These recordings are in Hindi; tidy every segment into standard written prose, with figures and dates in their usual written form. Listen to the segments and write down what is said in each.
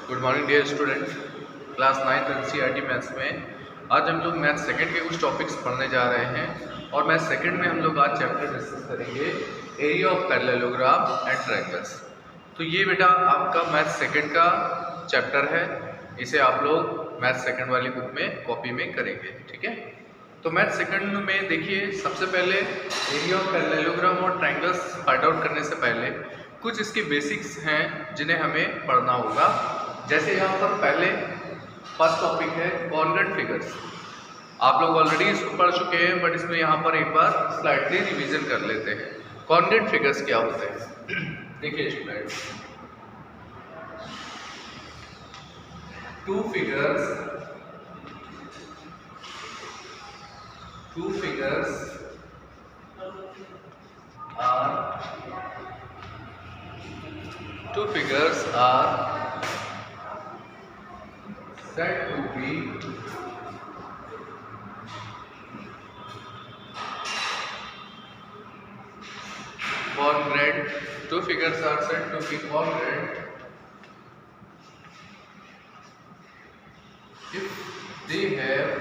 Good morning dear student. Class 9th NCERT maths में आज हम लोग मैथ सेकंड के कुछ टॉपिक्स पढ़ने जा रहे हैं और मैथ सेकंड में हम लोग आज चैप्टर डिस्कस करेंगे area of parallelogram and triangles. तो ये बेटा आपका मैथ सेकंड का चैप्टर है, इसे आप लोग मैथ सेकंड वाली बुक में कॉपी में करेंगे, ठीक है। तो मैथ सेकंड में देखिए, सबसे पहले एरिया ऑफ पैरेललोग्राम और ट्रायंगल्स फाइंड आउट करने से पहले कुछ इसके बेसिक्स हैं जिन्हें हमें पढ़ना होगा। जैसे यहाँ पर पहले फर्स्ट टॉपिक है कॉन्ग्रुएंट फिगर्स। आप लोग ऑलरेडी इसको पढ़ चुके हैं, बट इसमें यहाँ पर एक बार स्लाइडली रिवीजन कर लेते हैं। कॉन्ग्रुएंट फिगर्स क्या होते हैं देखिए student, two figures are said to be congruent. Two figures are said to be congruent if they have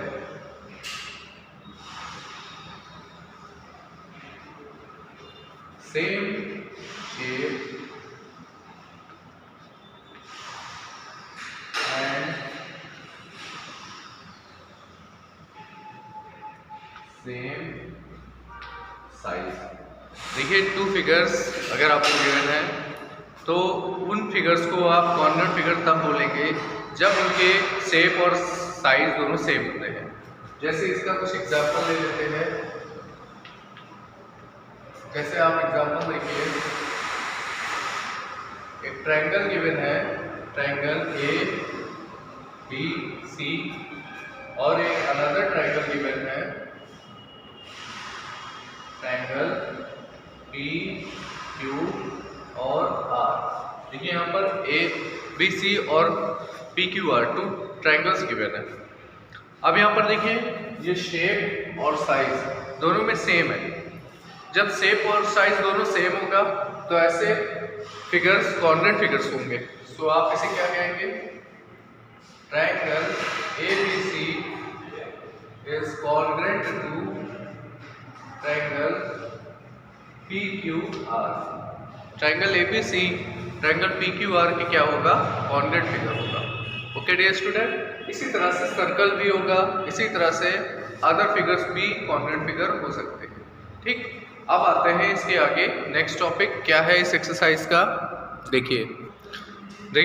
same shape and same size. देखिए टू फिगर्स अगर आपको गिवन है तो उन फिगर्स को आप कॉन्ग्रुएंट फिगर तब बोलेंगे जब उनके शेप और साइज दोनों सेम होते हैं। जैसे इसका कुछ एग्जांपल ले लेते हैं। जैसे आप एग्जांपल देखिए, एक ट्रायंगल गिवन है, ट्रायंगल ए बी सी, और एक अनदर ट्रायंगल गिवन है, ट्रायंगल पी क्यू और आर। देखिए यहाँ पर ए बी सी और P Q R two triangles given है। अब यहाँ पर देखिए ये शेप और साइज दोनों में सेम है। जब शेप और साइज दोनों सेम होगा तो ऐसे फिगर्स कॉन्ग्रुएंट फिगर्स होंगे। सो आप इसे क्या कहेंगे, triangle ABC is congruent to triangle PQR। Triangle ABC triangle PQR के क्या होगा, कॉन्ग्रुएंट फिगर होगा। ओके डियर स्टूडेंट, इसी तरह से सर्कल भी होगा, इसी तरह से अदर फिगर्स भी कॉन्ग्रुएंट फिगर हो सकते हैं, ठीक। अब आते हैं इसके आगे, नेक्स्ट टॉपिक क्या है इस एक्सरसाइज का। देखिए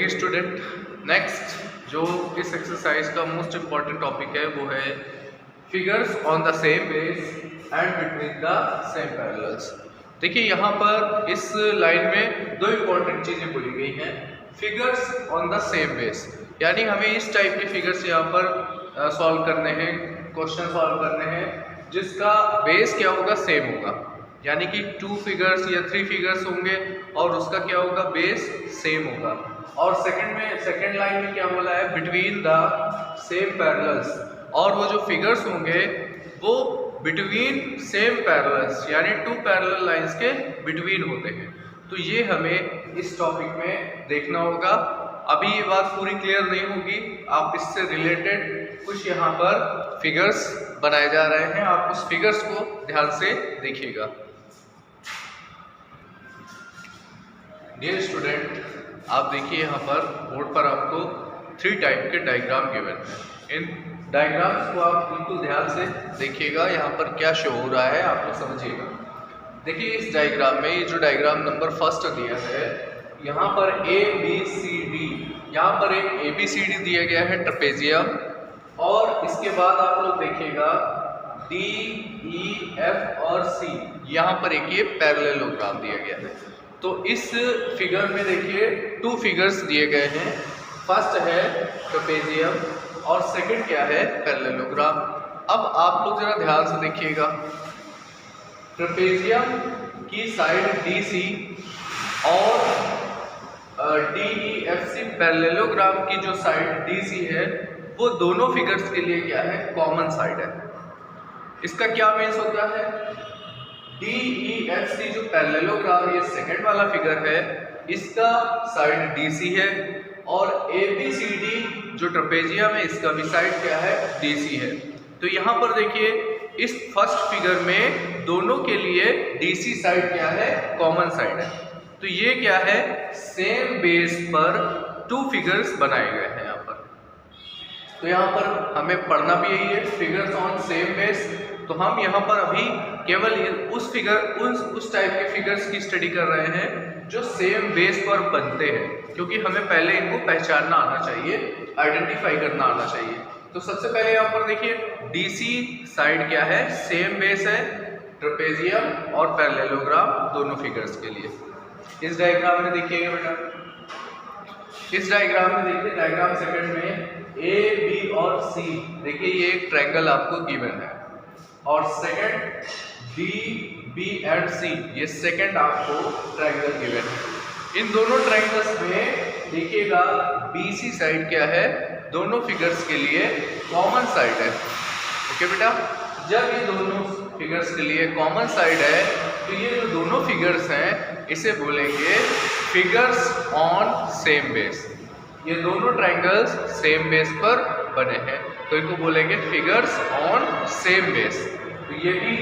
स्टूडेंट, नेक्स्ट जो इस एक्सरसाइज का मोस्ट इम्पॉर्टेंट टॉपिक है वो है figures on the same base and between the same parallels. देखिए यहाँ पर इस लाइन में दो इम्पॉर्टेंट चीज़ें बोली गई हैं। Figures on the same base, यानी हमें इस टाइप के फिगर्स यहाँ पर सॉल्व करने हैं, क्वेश्चन सॉल्व करने हैं जिसका बेस क्या होगा, सेम होगा। यानी कि टू फिगर्स या थ्री फिगर्स होंगे और उसका क्या होगा, बेस सेम होगा। और सेकंड लाइन में क्या बोला है, बिटवीन द सेम पैरेलल्स, और वो जो फिगर्स होंगे वो बिटवीन सेम पैरेलल्स यानी टू पैरेलल लाइंस के बिटवीन होते हैं। तो ये हमें इस टॉपिक में देखना होगा। अभी ये बात पूरी क्लियर नहीं होगी, आप इससे रिलेटेड कुछ यहाँ पर फिगर्स बनाए जा रहे हैं, आप उस फिगर्स को ध्यान से देखिएगा। डियर स्टूडेंट, आप देखिए यहाँ पर बोर्ड पर आपको थ्री टाइप के डायग्राम गिवन है। इन डायग्राम्स को आप बिल्कुल ध्यान से देखिएगा, यहाँ पर क्या शो हो रहा है आप लोग समझिएगा। देखिए इस डायग्राम में, ये जो डायग्राम नंबर फर्स्ट दिया है, यहाँ पर ABCD, यहाँ पर एक ABCD दिया गया है ट्रेपेजियम, और इसके बाद आप लोग देखिएगा DEF और C, यहाँ पर एक ये पैरेललोग्राम दिया गया है। तो इस फिगर में देखिए टू फिगर्स दिए गए हैं, फर्स्ट है ट्रेपेजियम और सेकंड क्या है, पैरेललोग्राम। अब आप लोग जरा ध्यान से देखिएगा, ट्रेपेजियम की साइड DC और DEFC पैरेललोग्राम की जो साइड DC है वो दोनों फिगर्स के लिए क्या है, कॉमन साइड है। इसका क्या मीन्स होता है, DEFC जो पैरेललोग्राम ये सेकंड वाला फिगर है, इसका साइड DC है और ABCD जो ट्रेपेजियम है इसका भी साइड क्या है, DC है। तो यहाँ पर देखिए इस फर्स्ट फिगर में दोनों के लिए DC साइड क्या है, कॉमन साइड है। तो ये क्या है, सेम बेस पर 2 फिगर्स बनाए गए हैं यहाँ पर। तो यहाँ पर हमें पढ़ना भी यही है, फिगर्स ऑन सेम बेस। तो हम यहाँ पर अभी केवल उस टाइप के फिगर्स की स्टडी कर रहे हैं जो सेम बेस पर बनते हैं, क्योंकि हमें पहले इनको पहचानना आना चाहिए, आइडेंटिफाई करना आना चाहिए। तो सबसे पहले यहाँ पर देखिए DC साइड क्या है, सेम बेस है, ट्रेपेजियम और पैरेललोग्राम दोनों फिगर्स के लिए। इस डायग्राम में देखिएगा बेटा, इस डायग्राम में देखिए, डायग्राम सेकंड में A, B और C, देखिए ये एक ट्रायंगल आपको गिवन है, और second D, B and C, ये सेकंड आपको ट्रायंगल गिवन है। इन दोनों ट्रायंगल्स में देखिएगा BC साइड क्या है, दोनों फिगर्स के लिए कॉमन साइड है। ओके बेटा, जब ये दोनों फिगर्स के लिए कॉमन साइड है तो ये जो दोनों फिगर्स हैं इसे बोलेंगे फिगर्स ऑन सेम बेस। ये दोनों ट्रायंगल्स सेम बेस पर बने हैं तो इनको बोलेंगे फिगर्स ऑन सेम बेस। तो ये भी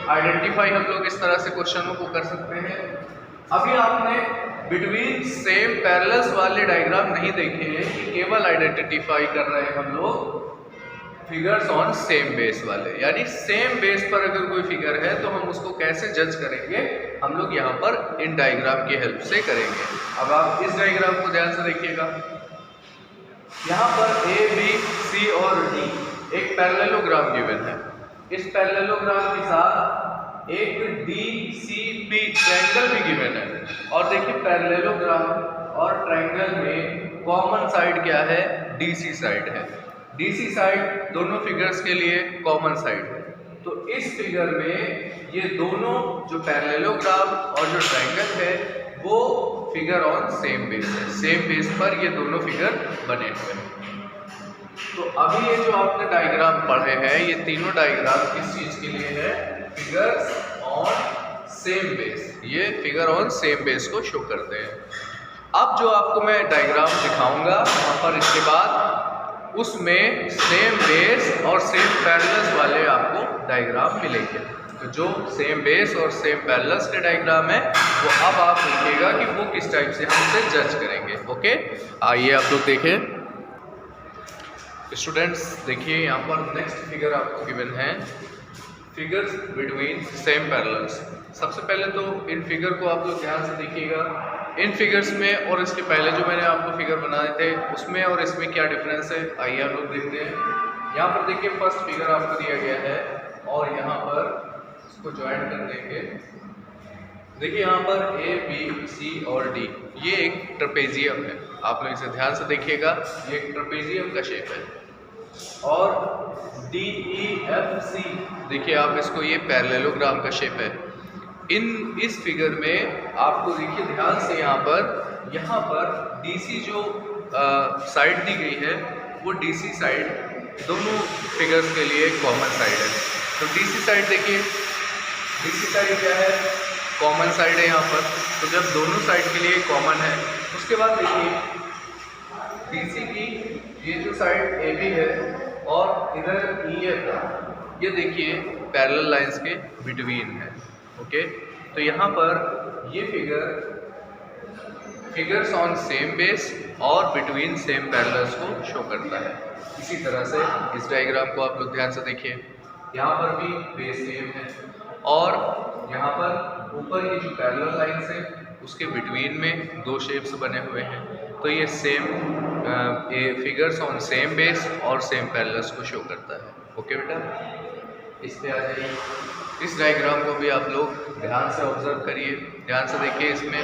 आइडेंटिफाई हम लोग इस तरह से क्वेश्चनों को कर सकते हैं। अभी आपने बिटवीन सेम पैरेलल्स वाले डायग्राम नहीं देखे हैं, कि केवल आइडेंटिफाई कर रहे हैं हम लोग फिगर्स ऑन सेम बेस वाले, यानी सेम बेस पर अगर कोई फिगर है तो हम उसको कैसे जज करेंगे, हम लोग यहाँ पर इन डायग्राम की हेल्प से करेंगे। अब आप इस डायग्राम को ध्यान से देखिएगा, यहाँ पर A, B, C और D एक पैरेललोग्राम गिवन है। इस पैरेललोग्राम के साथ एक DCP ट्रायंगल भी गिवन है, और देखिए पैरेललोग्राम और ट्रायंगल में कॉमन साइड क्या है, DC साइड है। DC साइड दोनों फिगर्स के लिए कॉमन साइड है। तो इस फिगर में ये दोनों जो पैरेललोग्राम और जो ट्रायंगल है वो फिगर ऑन सेम बेस है, सेम बेस पर ये दोनों फिगर बने हुए हैं। तो अभी ये जो आपने डायग्राम पढ़े हैं ये तीनों डायग्राम किस चीज के लिए है, फिगर्स ऑन सेम बेस। ये फिगर ऑन सेम बेस को शो करते हैं। अब जो आपको मैं डायग्राम दिखाऊंगा वहाँ पर इसके बाद उसमें सेम बेस और सेम पैरेलल्स वाले आपको डायग्राम मिलेंगे। तो जो सेम बेस और सेम पैरेलल्स के डायग्राम है वो अब आप देखिएगा कि वो किस टाइप से हम इसे जज करेंगे। ओके, आइए आप लोग देखें। स्टूडेंट्स देखिए यहाँ पर नेक्स्ट फिगर आपको गिवन है, फिगर्स बिटवीन सेम पैरेलल्स। सबसे पहले तो इन फिगर को आप लोग ध्यान से देखिएगा। इन फिगर्स में और इसके पहले जो मैंने आपको फिगर बनाए थे उसमें और इसमें क्या डिफरेंस है, आइए हम लोग देखते हैं। यहाँ पर देखिए फर्स्ट फिगर आपको दिया गया है और यहाँ पर इसको ज्वाइन कर देंगे। देखिए यहाँ पर A, B, C और D ये एक ट्रेपेजियम है। आप लोग इसे ध्यान से देखिएगा, ये एक ट्रेपेजियम का शेप है। और D, E, F, C देखिए आप इसको, ये पैरेललोग्राम का शेप है। इस फिगर में आपको देखिए ध्यान से यहाँ पर DC जो साइड दी गई है वो DC साइड दोनों फिगर्स के लिए कॉमन साइड है। तो DC साइड देखिए, DC साइड क्या है, कॉमन साइड है यहाँ पर। तो जब दोनों साइड के लिए कॉमन है उसके बाद देखिए DC की ये जो साइड AB है और इधर EF, ये देखिए पैरेलल लाइंस के बिटवीन है। ओके, तो यहाँ पर ये फिगर्स ऑन सेम बेस और बिटवीन सेम पैरेलल्स को शो करता है। इसी तरह से इस डायग्राम को आप लोग ध्यान से देखिए, यहाँ पर भी बेस सेम है और यहाँ पर ऊपर ये जो पैरेलल लाइंस है उसके बिटवीन में दो शेप्स बने हुए हैं। तो ये फिगर्स ऑन सेम बेस और सेम पैरेलल्स को शो करता है। ओके बेटा, इस पे आ जाइए। इस डायग्राम को भी आप लोग ध्यान से ऑब्जर्व करिए, ध्यान से देखिए। इसमें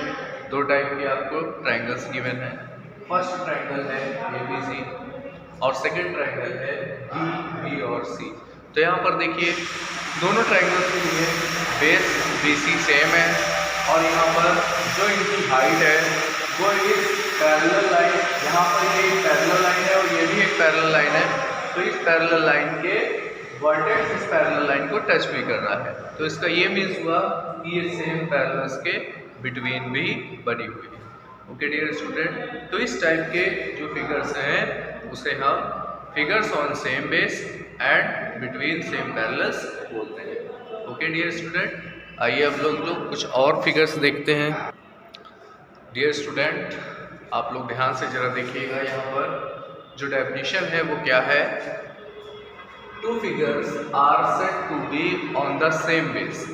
दो टाइप के आपको ट्रायंगल्स गिवन है। फर्स्ट ट्रायंगल है ABC और सेकंड ट्रायंगल है D, B और C। तो यहाँ पर देखिए दोनों ट्रायंगल्स के लिए बेस BC सेम है और यहाँ पर जो इनकी हाइट है वो इस पैरेलल लाइन, यहाँ पर ये एक पैरेलल लाइन है और ये भी एक पैरेलल लाइन है। तो इस पैरेलल लाइन के वर्टेक्स इस पैरेलल लाइन को टच भी कर रहा है। तो इसका ये मीन्स हुआ कि ये सेम पैरेलल्स के बिटवीन भी बनी हुई है। ओके डियर स्टूडेंट, तो इस टाइप के जो फिगर्स हैं उसे हम figures on same base and between same parallels बोलते हैं। ओके डियर स्टूडेंट, आइए अब लोग कुछ और फिगर्स देखते हैं। डियर स्टूडेंट, आप लोग ध्यान से जरा देखिएगा, यहाँ पर जो डेफिनेशन है वो क्या है। Two figures are said to be on the same base,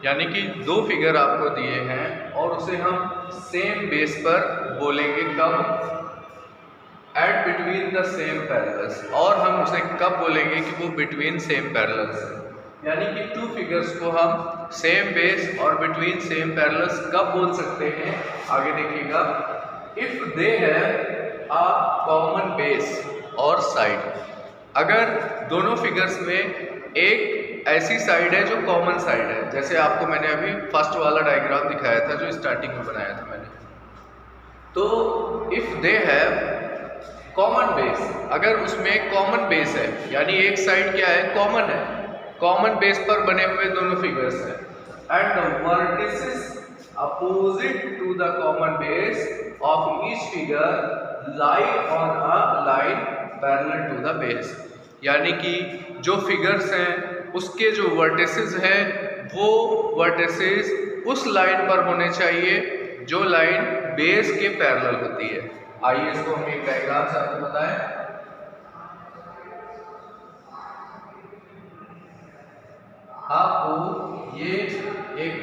यानी कि दो फिगर आपको दिए हैं और उसे हम सेम बेस पर बोलेंगे कब, at between the same parallels, और हम उसे कब बोलेंगे कि वो बिटवीन सेम पैरेलल्स है। यानी कि टू फिगर्स को हम सेम बेस और बिटवीन सेम पैरेलल्स कब बोल सकते हैं, आगे देखिएगा। If they have a common base और साइड, अगर दोनों फिगर्स में एक ऐसी साइड है जो कॉमन साइड है, जैसे आपको मैंने अभी फर्स्ट वाला डायग्राम दिखाया था जो स्टार्टिंग में बनाया था मैंने। तो if they have common base, अगर उसमें कॉमन बेस है, यानी एक साइड क्या है, कॉमन है, कॉमन बेस पर बने हुए दोनों फिगर्स हैं, and the vertices opposite to the common base of each figure lie on a line parallel to the base, यानी कि जो फिगर्स हैं उसके जो वर्टिसेस हैं वो वर्टिसेस उस लाइन पर होने चाहिए जो लाइन बेस के पैरेलल होती है। आइए इसको हम एक डायग्राम से आपको बताएं। आपको ये एक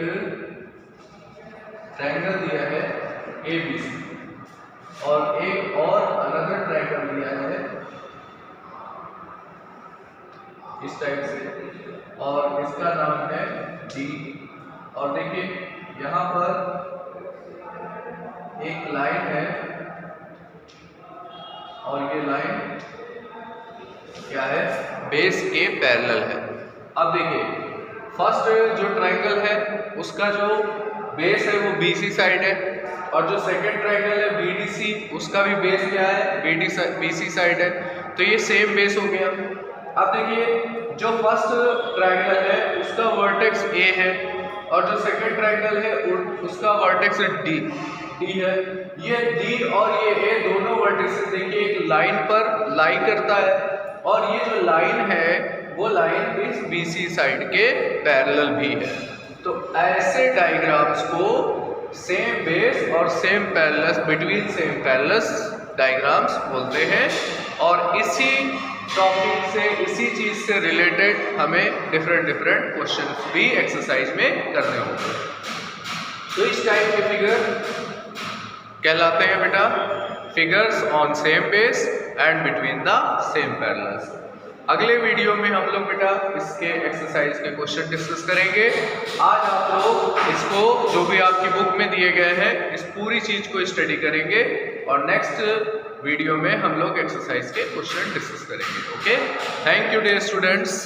ट्रायंगल दिया है ABC और एक और अनदर ट्रायंगल दिया है इस टाइप से, और इसका नाम है D। और देखिए यहाँ पर एक लाइन है और ये लाइन क्या है, बेस के पैरेलल है। अब देखिए फर्स्ट जो ट्रायंगल है उसका जो बेस है वो BC साइड है, और जो सेकंड ट्रायंगल है BDC उसका भी बेस क्या है, BC साइड है, तो ये सेम बेस हो गया। अब देखिए जो फर्स्ट ट्रायंगल है उसका वर्टेक्स A है और जो सेकंड ट्रायंगल है उसका वर्टेक्स D है। ये D और ये A दोनों वर्टिसेस देखिए एक लाइन पर लाई करता है, और ये जो लाइन है वो लाइन इस BC साइड के पैरेलल भी है। तो ऐसे डायग्राम्स को सेम बेस और same parallels, between same parallels diagrams बोलते हैं। और इसी टॉपिक से, इसी चीज से रिलेटेड हमें डिफरेंट क्वेश्चंस भी एक्सरसाइज में करने होंगे। तो इस टाइप के फिगर कहलाते हैं बेटा figures on same base and between the same parallels. अगले वीडियो में हम लोग बेटा इसके एक्सरसाइज के क्वेश्चन डिस्कस करेंगे। आज आप लोग इसको जो भी आपकी बुक में दिए गए हैं इस पूरी चीज को स्टडी करेंगे, और नेक्स्ट वीडियो में हम लोग एक्सरसाइज के क्वेश्चन डिस्कस करेंगे। Okay, thank you dear students.